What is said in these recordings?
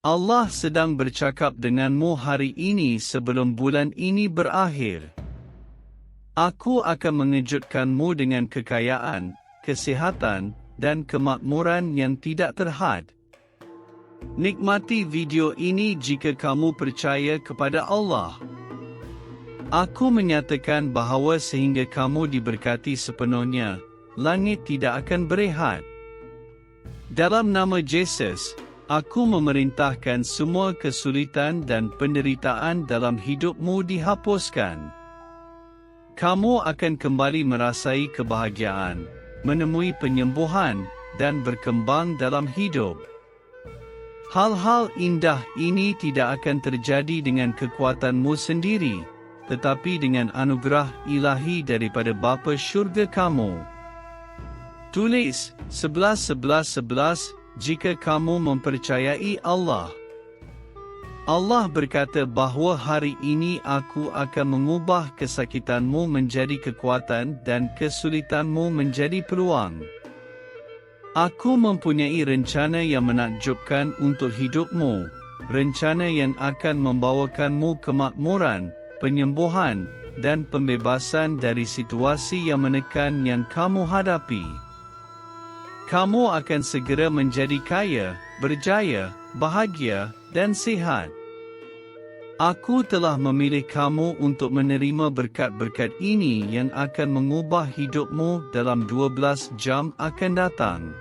Allah sedang bercakap denganmu hari ini sebelum bulan ini berakhir. Aku akan mengejutkanmu dengan kekayaan, kesihatan, dan kemakmuran yang tidak terhad. Nikmati video ini jika kamu percaya kepada Allah. Aku menyatakan bahawa sehingga kamu diberkati sepenuhnya, langit tidak akan berehat. Dalam nama Yesus, aku memerintahkan semua kesulitan dan penderitaan dalam hidupmu dihapuskan. Kamu akan kembali merasai kebahagiaan, menemui penyembuhan, dan berkembang dalam hidup. Hal-hal indah ini tidak akan terjadi dengan kekuatanmu sendiri, tetapi dengan anugerah ilahi daripada Bapa syurga kamu. Tulis 11:11:11. Jika kamu mempercayai Allah. Allah berkata bahawa hari ini aku akan mengubah kesakitanmu menjadi kekuatan dan kesulitanmu menjadi peluang. Aku mempunyai rencana yang menakjubkan untuk hidupmu, rencana yang akan membawakanmu kemakmuran, penyembuhan, dan pembebasan dari situasi yang menekan yang kamu hadapi. Kamu akan segera menjadi kaya, berjaya, bahagia, dan sihat. Aku telah memilih kamu untuk menerima berkat-berkat ini yang akan mengubah hidupmu dalam 12 jam akan datang.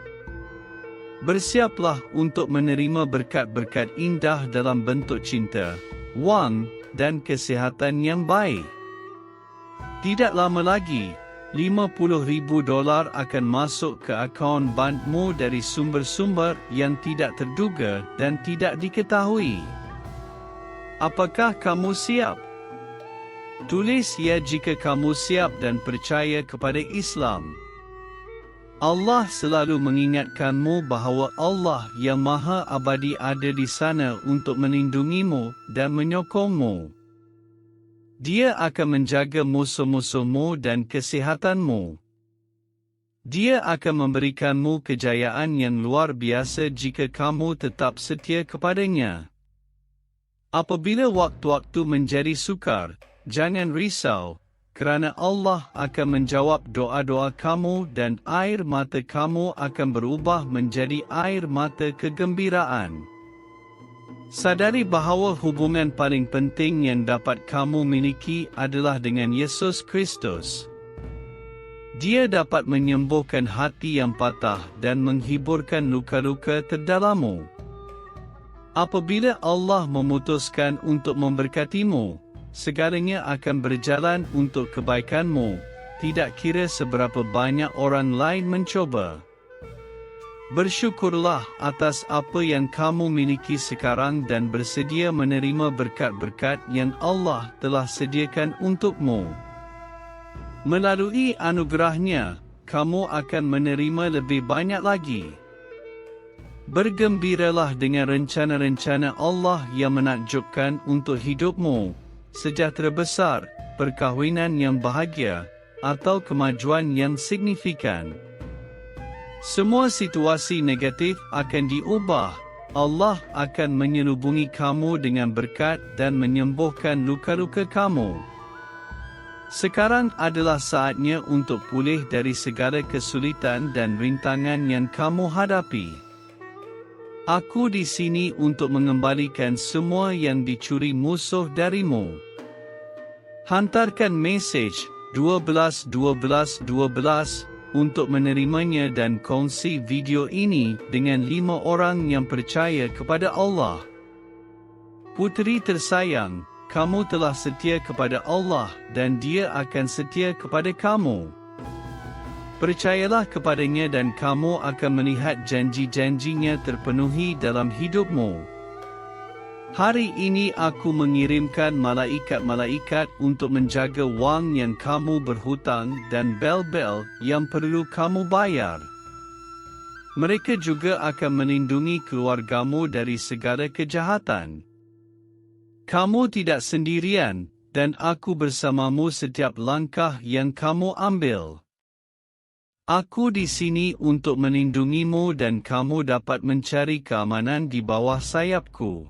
Bersiaplah untuk menerima berkat-berkat indah dalam bentuk cinta, wang, dan kesihatan yang baik. Tidak lama lagi, $50,000 akan masuk ke akaun bankmu dari sumber-sumber yang tidak terduga dan tidak diketahui. Apakah kamu siap? Tulis ya jika kamu siap dan percaya kepada Islam. Allah selalu mengingatkanmu bahawa Allah yang Maha Abadi ada di sana untuk melindungimu dan menyokongmu. Dia akan menjaga musuh-musuhmu dan kesihatanmu. Dia akan memberikanmu kejayaan yang luar biasa jika kamu tetap setia kepadanya. Apabila waktu-waktu menjadi sukar, jangan risau, kerana Allah akan menjawab doa-doa kamu dan air mata kamu akan berubah menjadi air mata kegembiraan. Sadari bahawa hubungan paling penting yang dapat kamu miliki adalah dengan Yesus Kristus. Dia dapat menyembuhkan hati yang patah dan menghiburkan luka-luka terdalammu. Apabila Allah memutuskan untuk memberkatimu, segalanya akan berjalan untuk kebaikanmu, tidak kira seberapa banyak orang lain mencoba. Bersyukurlah atas apa yang kamu miliki sekarang dan bersedia menerima berkat-berkat yang Allah telah sediakan untukmu. Melalui anugerahnya, kamu akan menerima lebih banyak lagi. Bergembiralah dengan rencana-rencana Allah yang menakjubkan untuk hidupmu, sejahtera besar, perkahwinan yang bahagia, atau kemajuan yang signifikan. Semua situasi negatif akan diubah. Allah akan menyelubungi kamu dengan berkat dan menyembuhkan luka-luka kamu. Sekarang adalah saatnya untuk pulih dari segala kesulitan dan rintangan yang kamu hadapi. Aku di sini untuk mengembalikan semua yang dicuri musuh darimu. Hantarkan mesej 12 untuk menerimanya dan kongsi video ini dengan 5 orang yang percaya kepada Allah. Puteri tersayang, kamu telah setia kepada Allah dan Dia akan setia kepada kamu. Percayalah kepadanya dan kamu akan melihat janji-janjinya terpenuhi dalam hidupmu. Hari ini aku mengirimkan malaikat-malaikat untuk menjaga wang yang kamu berhutang dan bel-bel yang perlu kamu bayar. Mereka juga akan melindungi keluargamu dari segala kejahatan. Kamu tidak sendirian, dan aku bersamamu setiap langkah yang kamu ambil. Aku di sini untuk melindungimu dan kamu dapat mencari keamanan di bawah sayapku.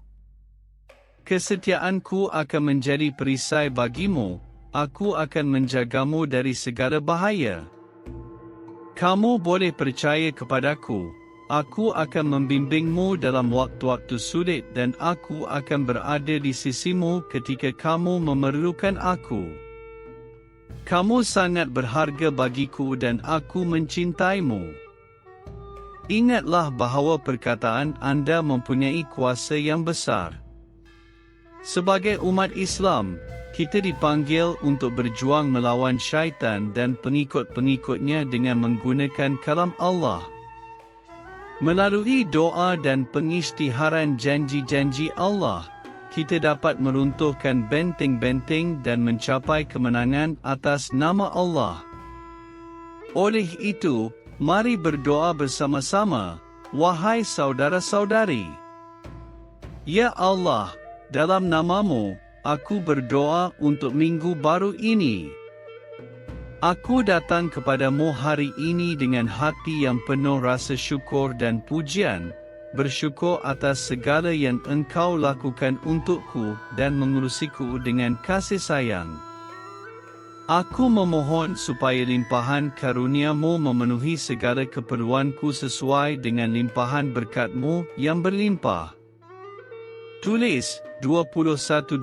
Kesetiaanku akan menjadi perisai bagimu, aku akan menjagamu dari segala bahaya. Kamu boleh percaya kepadaku, aku akan membimbingmu dalam waktu-waktu sulit dan aku akan berada di sisimu ketika kamu memerlukan aku. Kamu sangat berharga bagiku dan aku mencintaimu. Ingatlah bahawa perkataan Anda mempunyai kuasa yang besar. Sebagai umat Islam, kita dipanggil untuk berjuang melawan syaitan dan pengikut-pengikutnya dengan menggunakan kalam Allah. Melalui doa dan pengisytiharan janji-janji Allah, kita dapat meruntuhkan benteng-benteng dan mencapai kemenangan atas nama Allah. Oleh itu, mari berdoa bersama-sama, wahai saudara-saudari. Ya Allah, dalam namamu, aku berdoa untuk minggu baru ini. Aku datang kepadamu hari ini dengan hati yang penuh rasa syukur dan pujian, bersyukur atas segala yang Engkau lakukan untukku dan mengurusiku dengan kasih sayang. Aku memohon supaya limpahan karunia-Mu memenuhi segala keperluanku sesuai dengan limpahan berkat-Mu yang berlimpah. Tulis 21-21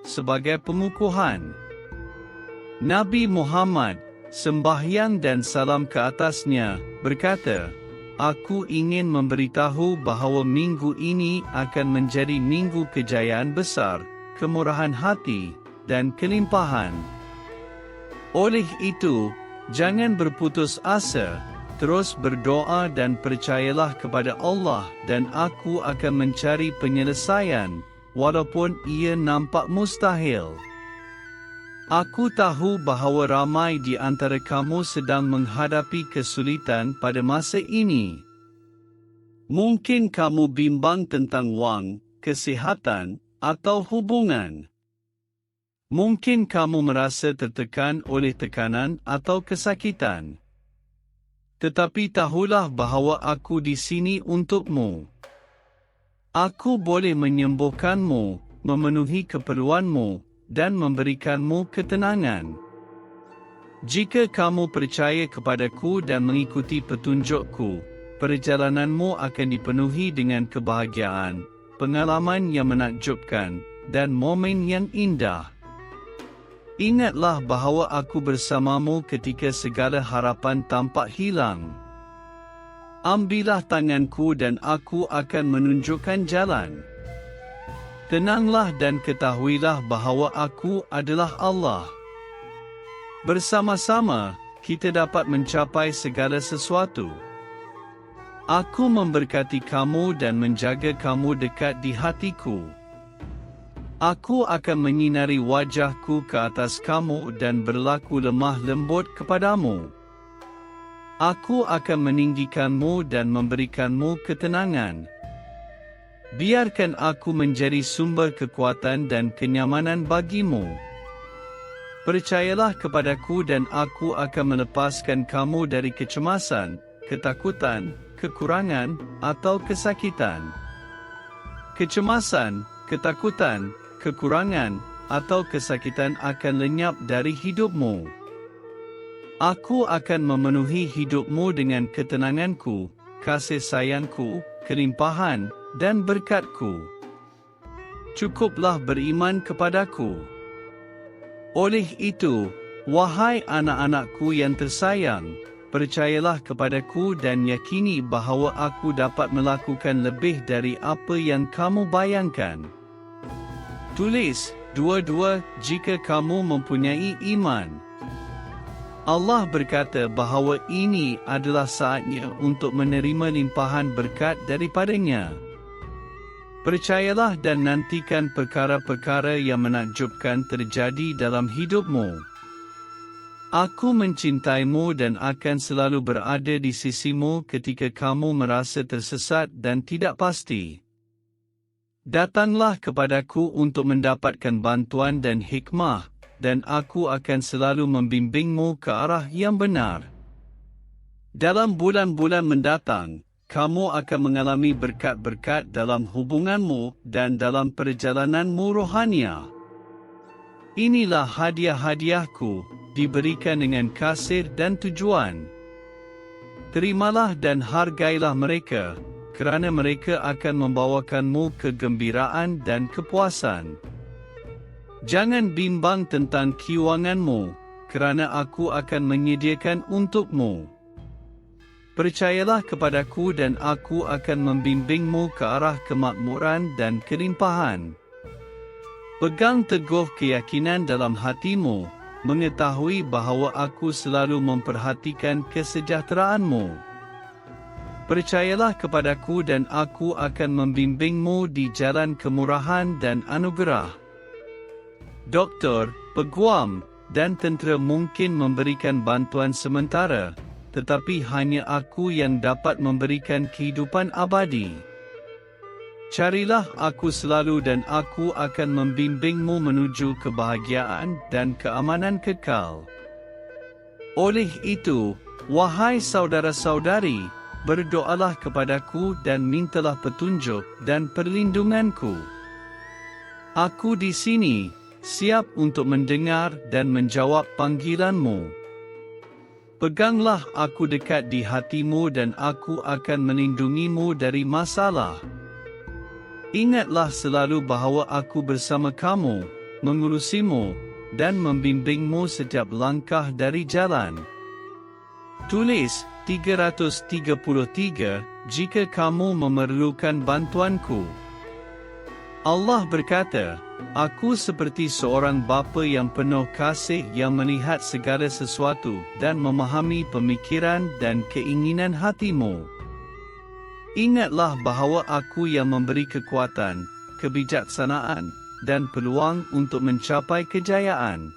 sebagai pengukuhan. Nabi Muhammad, sembahyang dan salam ke atasnya, berkata, Aku ingin memberitahu bahawa minggu ini akan menjadi minggu kejayaan besar, kemurahan hati, dan kelimpahan. Oleh itu, jangan berputus asa, terus berdoa dan percayalah kepada Allah dan aku akan mencari penyelesaian, walaupun ia nampak mustahil. Aku tahu bahawa ramai di antara kamu sedang menghadapi kesulitan pada masa ini. Mungkin kamu bimbang tentang wang, kesihatan, atau hubungan. Mungkin kamu merasa tertekan oleh tekanan atau kesakitan. Tetapi tahulah bahawa aku di sini untukmu. Aku boleh menyembuhkanmu, memenuhi keperluanmu, dan memberikanmu ketenangan. Jika kamu percaya kepadaku dan mengikuti petunjukku, perjalananmu akan dipenuhi dengan kebahagiaan, pengalaman yang menakjubkan, dan momen yang indah. Ingatlah bahawa aku bersamamu ketika segala harapan tampak hilang. Ambillah tanganku dan aku akan menunjukkan jalan. Tenanglah dan ketahuilah bahawa aku adalah Allah. Bersama-sama, kita dapat mencapai segala sesuatu. Aku memberkati kamu dan menjaga kamu dekat di hatiku. Aku akan menyinari wajahku ke atas kamu dan berlaku lemah lembut kepadamu. Aku akan meninggikanmu dan memberikanmu ketenangan. Biarkan aku menjadi sumber kekuatan dan kenyamanan bagimu. Percayalah kepadaku dan aku akan melepaskan kamu dari kecemasan, ketakutan, kekurangan, atau kesakitan. Kecemasan, ketakutan, kekurangan, atau kesakitan akan lenyap dari hidupmu. Aku akan memenuhi hidupmu dengan ketenanganku, kasih sayangku, kelimpahan, dan berkatku. Cukuplah beriman kepadaku. Oleh itu, wahai anak-anakku yang tersayang, percayalah kepadaku dan yakini bahawa aku dapat melakukan lebih dari apa yang kamu bayangkan. Tulis 22 jika kamu mempunyai iman. Allah berkata bahawa ini adalah saatnya untuk menerima limpahan berkat daripadanya. Percayalah dan nantikan perkara-perkara yang menakjubkan terjadi dalam hidupmu. Aku mencintaimu dan akan selalu berada di sisimu ketika kamu merasa tersesat dan tidak pasti. Datanglah kepadaku untuk mendapatkan bantuan dan hikmah, dan aku akan selalu membimbingmu ke arah yang benar. Dalam bulan-bulan mendatang, kamu akan mengalami berkat-berkat dalam hubunganmu dan dalam perjalananmu rohania. Inilah hadiah-hadiahku, diberikan dengan kasih dan tujuan. Terimalah dan hargailah mereka, kerana mereka akan membawakanmu kegembiraan dan kepuasan. Jangan bimbang tentang kewanganmu, kerana aku akan menyediakan untukmu. Percayalah kepadaku dan aku akan membimbingmu ke arah kemakmuran dan kelimpahan. Pegang teguh keyakinan dalam hatimu, mengetahui bahawa aku selalu memperhatikan kesejahteraanmu. Percayalah kepadaku dan aku akan membimbingmu di jalan kemurahan dan anugerah. Doktor, peguam, dan tentera mungkin memberikan bantuan sementara, tetapi hanya aku yang dapat memberikan kehidupan abadi. Carilah aku selalu dan aku akan membimbingmu menuju kebahagiaan dan keamanan kekal. Oleh itu, wahai saudara-saudari, berdoalah kepadaku dan mintalah petunjuk dan perlindunganku. Aku di sini, siap untuk mendengar dan menjawab panggilanmu. Peganglah aku dekat di hatimu dan aku akan melindungimu dari masalah. Ingatlah selalu bahawa aku bersama kamu, mengurusimu, dan membimbingmu setiap langkah dari jalan. Tulis 333 jika kamu memerlukan bantuanku. Allah berkata, aku seperti seorang bapa yang penuh kasih yang melihat segala sesuatu dan memahami pemikiran dan keinginan hatimu. Ingatlah bahawa aku yang memberi kekuatan, kebijaksanaan, dan peluang untuk mencapai kejayaan.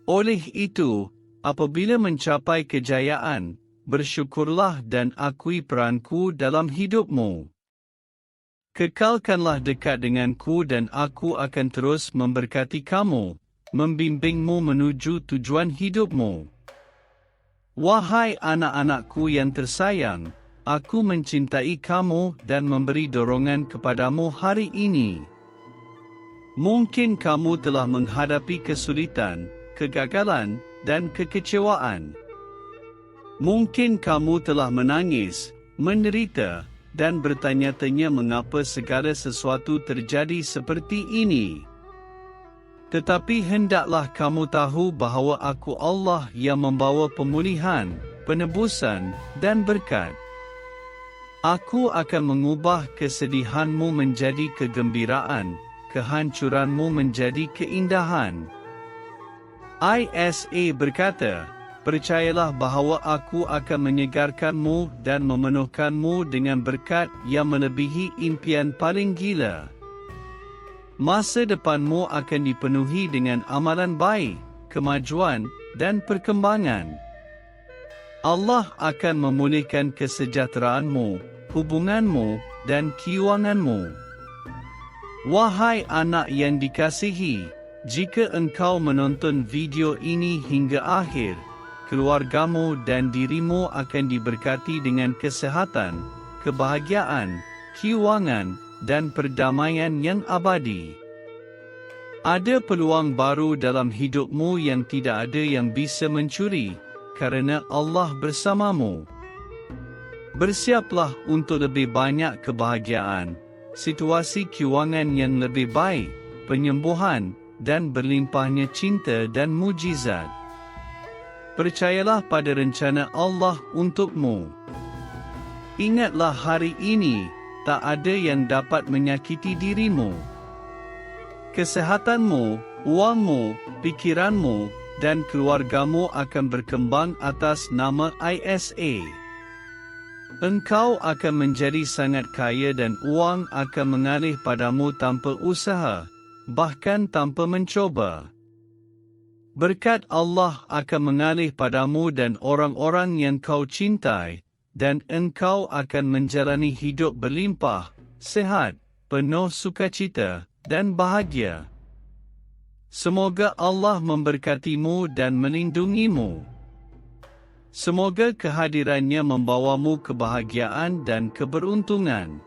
Oleh itu, apabila mencapai kejayaan, bersyukurlah dan akui peranku dalam hidupmu. Kekalkanlah dekat denganku dan aku akan terus memberkati kamu, membimbingmu menuju tujuan hidupmu. Wahai anak-anakku yang tersayang, aku mencintai kamu dan memberi dorongan kepadamu hari ini. Mungkin kamu telah menghadapi kesulitan, kegagalan, dan kekecewaan. Mungkin kamu telah menangis, menderita, dan bertanya-tanya mengapa segala sesuatu terjadi seperti ini. Tetapi hendaklah kamu tahu bahawa aku Allah yang membawa pemulihan, penebusan, dan berkat. Aku akan mengubah kesedihanmu menjadi kegembiraan, kehancuranmu menjadi keindahan. Isa berkata, percayalah bahawa aku akan menyegarkanmu dan memenuhkanmu dengan berkat yang melebihi impian paling gila. Masa depanmu akan dipenuhi dengan amalan baik, kemajuan, dan perkembangan. Allah akan memulihkan kesejahteraanmu, hubunganmu, dan kewanganmu. Wahai anak yang dikasihi, jika engkau menonton video ini hingga akhir, keluargamu dan dirimu akan diberkati dengan kesehatan, kebahagiaan, kewangan, dan perdamaian yang abadi. Ada peluang baru dalam hidupmu yang tidak ada yang bisa mencuri, kerana Allah bersamamu. Bersiaplah untuk lebih banyak kebahagiaan, situasi kewangan yang lebih baik, penyembuhan, dan berlimpahnya cinta dan mujizat. Percayalah pada rencana Allah untukmu. Ingatlah hari ini, tak ada yang dapat menyakiti dirimu. Kesehatanmu, wangmu, pikiranmu, dan keluargamu akan berkembang atas nama ISA. Engkau akan menjadi sangat kaya dan uang akan mengalir padamu tanpa usaha, bahkan tanpa mencoba. Berkat Allah akan mengalir padamu dan orang-orang yang kau cintai, dan engkau akan menjalani hidup berlimpah, sehat, penuh sukacita, dan bahagia. Semoga Allah memberkatimu dan melindungimu. Semoga kehadirannya membawamu kebahagiaan dan keberuntungan.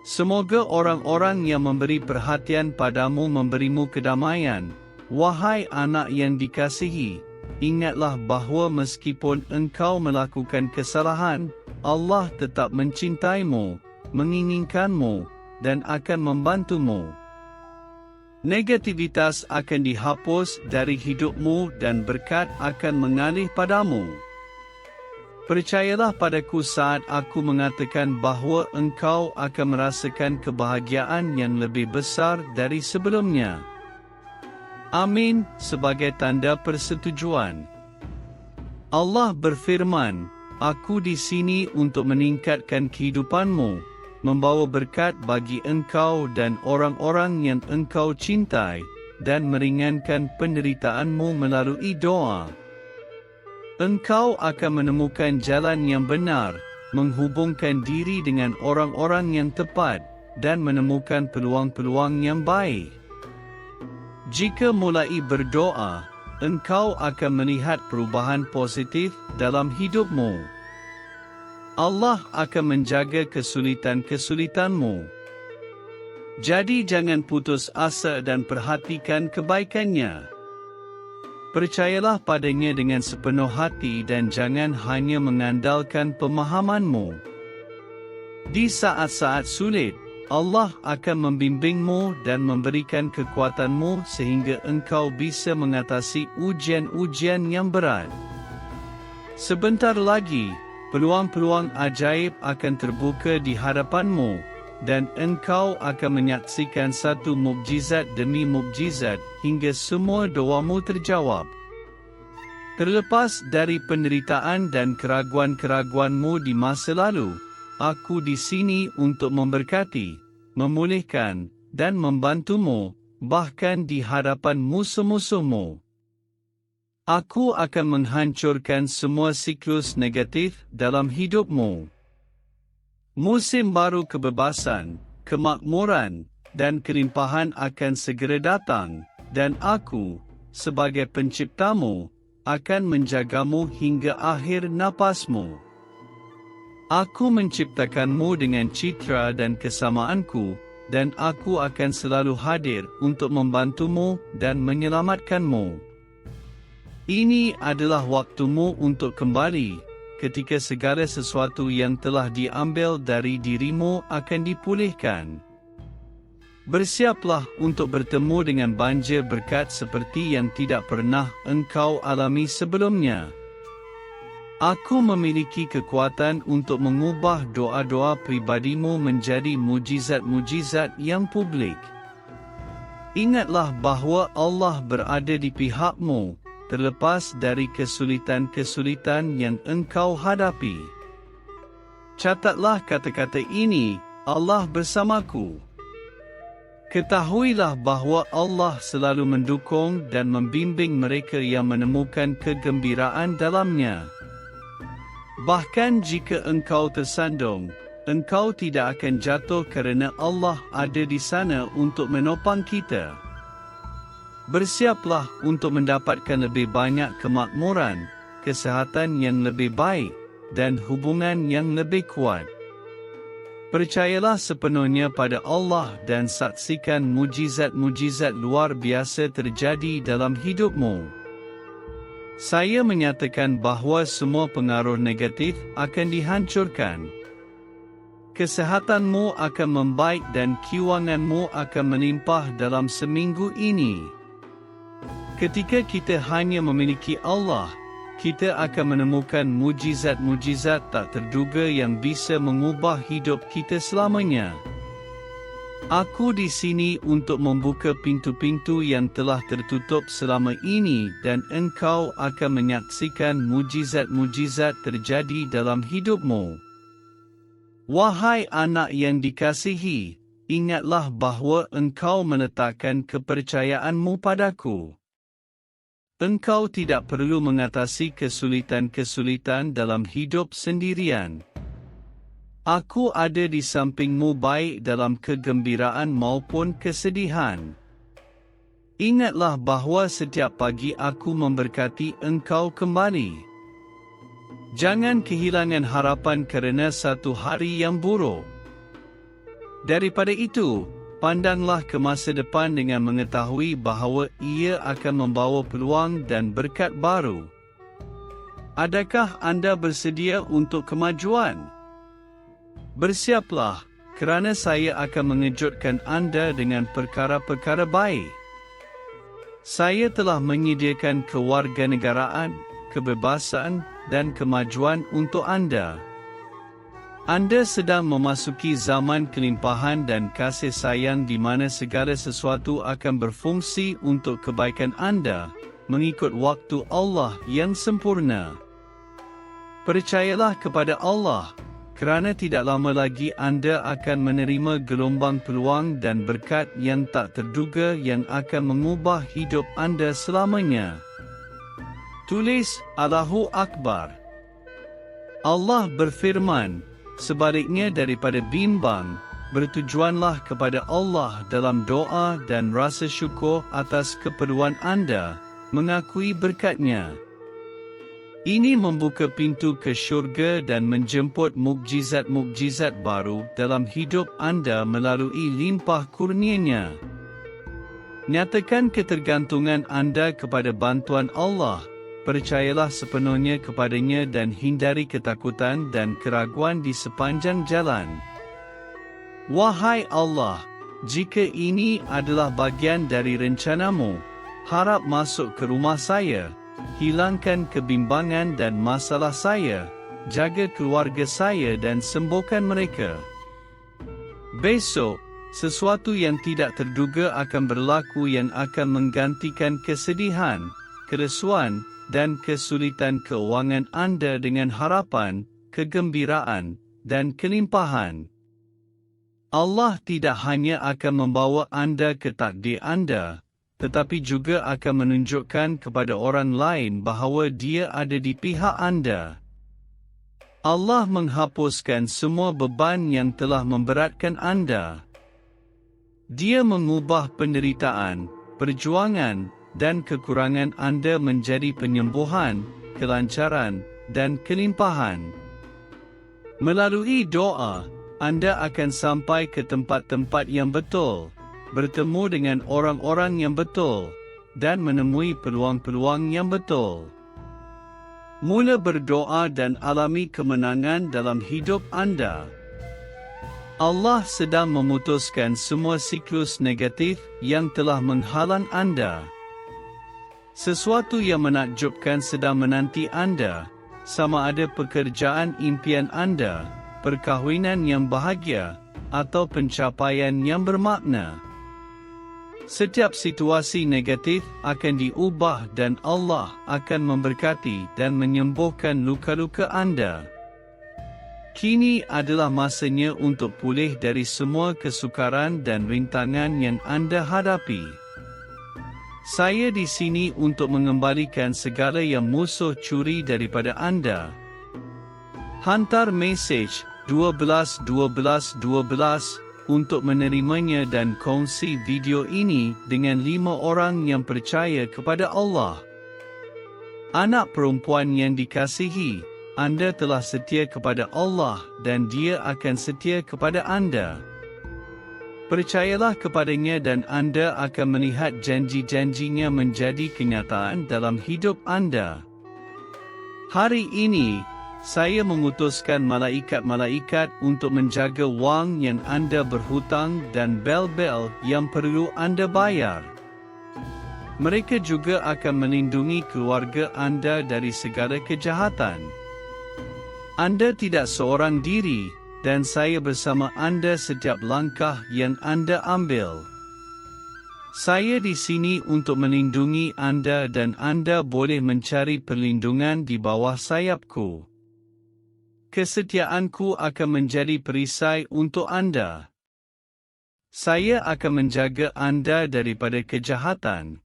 Semoga orang-orang yang memberi perhatian padamu memberimu kedamaian. Wahai anak yang dikasihi, ingatlah bahawa meskipun engkau melakukan kesalahan, Allah tetap mencintaimu, menginginkanmu, dan akan membantumu. Negativitas akan dihapus dari hidupmu dan berkat akan mengalir padamu. Percayalah padaku saat aku mengatakan bahawa engkau akan merasakan kebahagiaan yang lebih besar dari sebelumnya. Amin, sebagai tanda persetujuan. Allah berfirman, Aku di sini untuk meningkatkan kehidupanmu, membawa berkat bagi engkau dan orang-orang yang engkau cintai, dan meringankan penderitaanmu melalui doa. Engkau akan menemukan jalan yang benar, menghubungkan diri dengan orang-orang yang tepat, dan menemukan peluang-peluang yang baik. Jika mulai berdoa, engkau akan melihat perubahan positif dalam hidupmu. Allah akan menjaga kesulitan-kesulitanmu. Jadi jangan putus asa dan perhatikan kebaikannya. Percayalah padanya dengan sepenuh hati dan jangan hanya mengandalkan pemahamanmu. Di saat-saat sulit, Allah akan membimbingmu dan memberikan kekuatanmu sehingga engkau bisa mengatasi ujian-ujian yang berat. Sebentar lagi, peluang-peluang ajaib akan terbuka di hadapanmu, dan engkau akan menyaksikan satu mukjizat demi mukjizat hingga semua doamu terjawab. Terlepas dari penderitaan dan keraguan-keraguanmu di masa lalu, aku di sini untuk memberkati, memulihkan, dan membantumu, bahkan di hadapan musuh-musuhmu. Aku akan menghancurkan semua siklus negatif dalam hidupmu. Musim baru kebebasan, kemakmuran, dan kelimpahan akan segera datang, dan aku, sebagai penciptamu, akan menjagamu hingga akhir napasmu. Aku menciptakanmu dengan citra dan kesamaanku, dan aku akan selalu hadir untuk membantumu dan menyelamatkanmu. Ini adalah waktumu untuk kembali, ketika segala sesuatu yang telah diambil dari dirimu akan dipulihkan. Bersiaplah untuk bertemu dengan banjir berkat seperti yang tidak pernah engkau alami sebelumnya. Aku memiliki kekuatan untuk mengubah doa-doa pribadimu menjadi mujizat-mujizat yang publik. Ingatlah bahawa Allah berada di pihakmu, terlepas dari kesulitan-kesulitan yang engkau hadapi. Catatlah kata-kata ini, Allah bersamaku. Ketahuilah bahawa Allah selalu mendukung dan membimbing mereka yang menemukan kegembiraan dalamnya. Bahkan jika engkau tersandung, engkau tidak akan jatuh kerana Allah ada di sana untuk menopang kita. Bersiaplah untuk mendapatkan lebih banyak kemakmuran, kesihatan yang lebih baik, dan hubungan yang lebih kuat. Percayalah sepenuhnya pada Allah dan saksikan mujizat-mujizat luar biasa terjadi dalam hidupmu. Saya menyatakan bahawa semua pengaruh negatif akan dihancurkan. Kesehatanmu akan membaik dan kewanganmu akan melimpah dalam seminggu ini. Ketika kita hanya memiliki Allah, kita akan menemukan mujizat-mujizat tak terduga yang bisa mengubah hidup kita selamanya. Aku di sini untuk membuka pintu-pintu yang telah tertutup selama ini dan engkau akan menyaksikan mujizat-mujizat terjadi dalam hidupmu. Wahai anak yang dikasihi, ingatlah bahawa engkau meletakkan kepercayaanmu padaku. Engkau tidak perlu mengatasi kesulitan-kesulitan dalam hidup sendirian. Aku ada di sampingmu baik dalam kegembiraan maupun kesedihan. Ingatlah bahawa setiap pagi aku memberkati engkau kembali. Jangan kehilangan harapan kerana satu hari yang buruk. Daripada itu, pandanglah ke masa depan dengan mengetahui bahawa ia akan membawa peluang dan berkat baru. Adakah anda bersedia untuk kemajuan? Bersiaplah, kerana saya akan mengejutkan anda dengan perkara-perkara baik. Saya telah menyediakan kewarganegaraan, kebebasan, dan kemajuan untuk anda. Anda sedang memasuki zaman kelimpahan dan kasih sayang di mana segala sesuatu akan berfungsi untuk kebaikan anda, mengikut waktu Allah yang sempurna. Percayalah kepada Allah, kerana tidak lama lagi anda akan menerima gelombang peluang dan berkat yang tak terduga yang akan mengubah hidup anda selamanya. Tulis Allahu Akbar. Allah berfirman, sebaliknya daripada bimbang, bertujuanlah kepada Allah dalam doa dan rasa syukur atas keperluan anda, mengakui berkat-Nya. Ini membuka pintu ke syurga dan menjemput mukjizat-mukjizat baru dalam hidup anda melalui limpah kurnia-Nya. Nyatakan ketergantungan anda kepada bantuan Allah, percayalah sepenuhnya kepadanya dan hindari ketakutan dan keraguan di sepanjang jalan. Wahai Allah, jika ini adalah bagian dari rencanamu, harap masuk ke rumah saya, hilangkan kebimbangan dan masalah saya, jaga keluarga saya dan sembuhkan mereka. Besok, sesuatu yang tidak terduga akan berlaku yang akan menggantikan kesedihan, keresuan, dan kesulitan keuangan anda dengan harapan, kegembiraan, dan kelimpahan. Allah tidak hanya akan membawa anda ke takdir anda, tetapi juga akan menunjukkan kepada orang lain bahawa Dia ada di pihak anda. Allah menghapuskan semua beban yang telah memberatkan anda. Dia mengubah penderitaan, perjuangan, dan kekurangan anda menjadi penyembuhan, kelancaran, dan kelimpahan. Melalui doa, anda akan sampai ke tempat-tempat yang betul, bertemu dengan orang-orang yang betul, dan menemui peluang-peluang yang betul. Mula berdoa dan alami kemenangan dalam hidup anda. Allah sedang memutuskan semua siklus negatif yang telah menghalang anda. Sesuatu yang menakjubkan sedang menanti anda, sama ada pekerjaan impian anda, perkahwinan yang bahagia, atau pencapaian yang bermakna. Setiap situasi negatif akan diubah dan Allah akan memberkati dan menyembuhkan luka-luka anda. Kini adalah masanya untuk pulih dari semua kesukaran dan rintangan yang anda hadapi. Saya di sini untuk mengembalikan segala yang musuh curi daripada anda. Hantar mesej 12 untuk menerimanya dan kongsi video ini dengan 5 orang yang percaya kepada Allah. Anak perempuan yang dikasihi, anda telah setia kepada Allah dan Dia akan setia kepada anda. Percayalah kepadanya dan anda akan melihat janji-janjinya menjadi kenyataan dalam hidup anda. Hari ini, saya mengutuskan malaikat-malaikat untuk menjaga wang yang anda berhutang dan bel-bel yang perlu anda bayar. Mereka juga akan melindungi keluarga anda dari segala kejahatan. Anda tidak seorang diri, dan saya bersama anda setiap langkah yang anda ambil. Saya di sini untuk melindungi anda dan anda boleh mencari perlindungan di bawah sayapku. Kesetiaanku akan menjadi perisai untuk anda. Saya akan menjaga anda daripada kejahatan.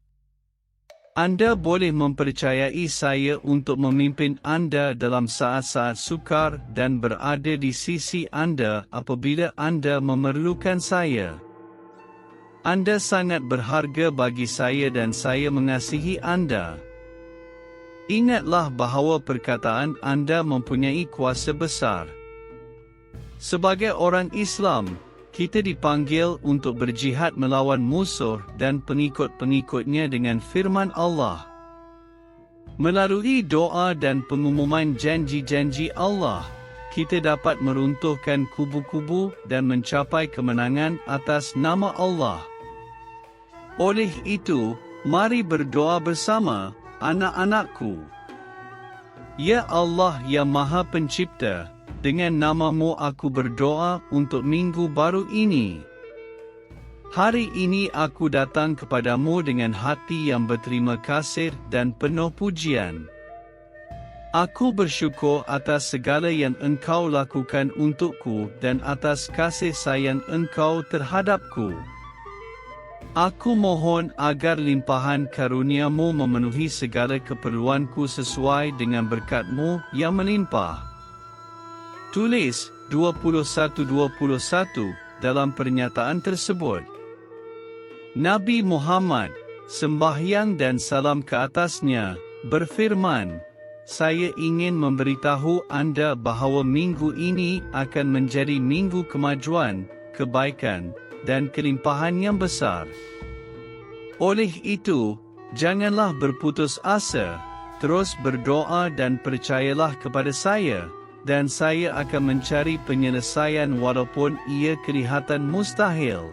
Anda boleh mempercayai saya untuk memimpin anda dalam saat-saat sukar dan berada di sisi anda apabila anda memerlukan saya. Anda sangat berharga bagi saya dan saya mengasihi anda. Ingatlah bahawa perkataan Anda mempunyai kuasa besar. Sebagai orang Islam, kita dipanggil untuk berjihad melawan musuh dan pengikut-pengikutnya dengan firman Allah. Melalui doa dan pengumuman janji-janji Allah, kita dapat meruntuhkan kubu-kubu dan mencapai kemenangan atas nama Allah. Oleh itu, mari berdoa bersama, anak-anakku. Ya Allah yang Maha Pencipta, dengan nama-Mu aku berdoa untuk minggu baru ini. Hari ini aku datang kepadamu dengan hati yang berterima kasih dan penuh pujian. Aku bersyukur atas segala yang Engkau lakukan untukku dan atas kasih sayang Engkau terhadapku. Aku mohon agar limpahan karunia-Mu memenuhi segala keperluanku sesuai dengan berkat-Mu yang melimpah. Tulis 21:21 dalam pernyataan tersebut. Nabi Muhammad, sembahyang dan salam ke atasnya, berfirman, "Saya ingin memberitahu Anda bahawa minggu ini akan menjadi minggu kemajuan, kebaikan, dan kelimpahan yang besar. Oleh itu, janganlah berputus asa, terus berdoa dan percayalah kepada saya, dan saya akan mencari penyelesaian walaupun ia kelihatan mustahil."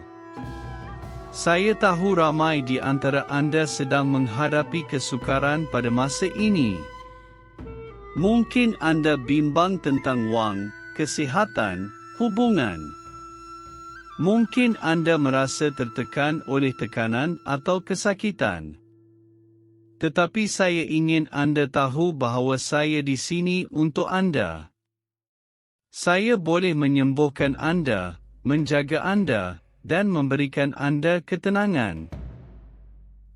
Saya tahu ramai di antara Anda sedang menghadapi kesukaran pada masa ini. Mungkin Anda bimbang tentang wang, kesihatan, hubungan. Mungkin Anda merasa tertekan oleh tekanan atau kesakitan. Tetapi saya ingin Anda tahu bahawa saya di sini untuk Anda. Saya boleh menyembuhkan Anda, menjaga Anda, dan memberikan Anda ketenangan.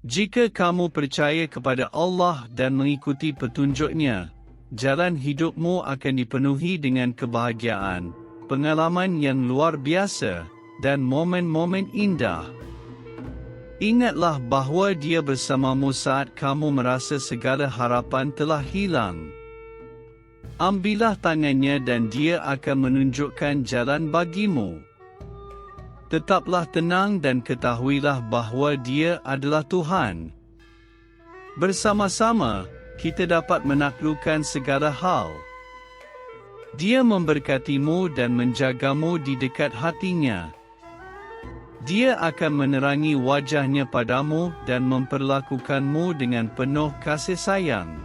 Jika kamu percaya kepada Allah dan mengikuti petunjuk-Nya, jalan hidupmu akan dipenuhi dengan kebahagiaan, pengalaman yang luar biasa, dan momen-momen indah. Ingatlah bahawa Dia bersamamu saat kamu merasa segala harapan telah hilang. Ambillah tangannya dan Dia akan menunjukkan jalan bagimu. Tetaplah tenang dan ketahuilah bahawa Dia adalah Tuhan. Bersama-sama, kita dapat menaklukkan segala hal. Dia memberkatimu dan menjagamu di dekat hati-Nya. Dia akan menerangi wajah-Nya padamu dan memperlakukanmu dengan penuh kasih sayang.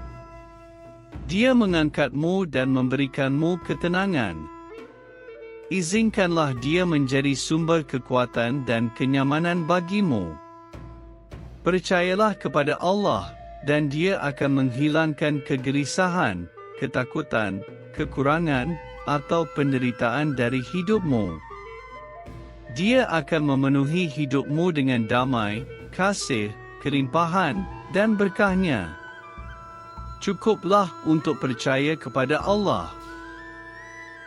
Dia mengangkatmu dan memberikanmu ketenangan. Izinkanlah Dia menjadi sumber kekuatan dan kenyamanan bagimu. Percayalah kepada Allah, dan Dia akan menghilangkan kegelisahan, ketakutan, kekurangan, atau penderitaan dari hidupmu. Dia akan memenuhi hidupmu dengan damai, kasih, kelimpahan, dan berkah-Nya. Cukuplah untuk percaya kepada Allah.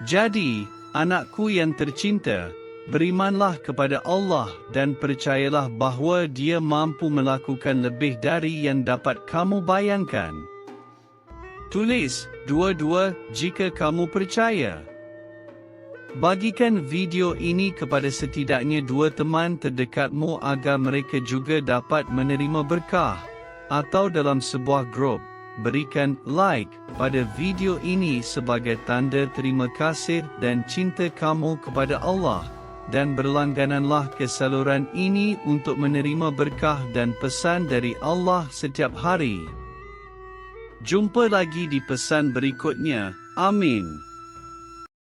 Jadi, anakku yang tercinta, berimanlah kepada Allah dan percayalah bahawa Dia mampu melakukan lebih dari yang dapat kamu bayangkan. Tulis 22 jika kamu percaya. Bagikan video ini kepada setidaknya 2 teman terdekatmu agar mereka juga dapat menerima berkah. Atau dalam sebuah grup, berikan like pada video ini sebagai tanda terima kasih dan cinta kamu kepada Allah. Dan berlanggananlah ke saluran ini untuk menerima berkah dan pesan dari Allah setiap hari. Jumpa lagi di pesan berikutnya. Amin.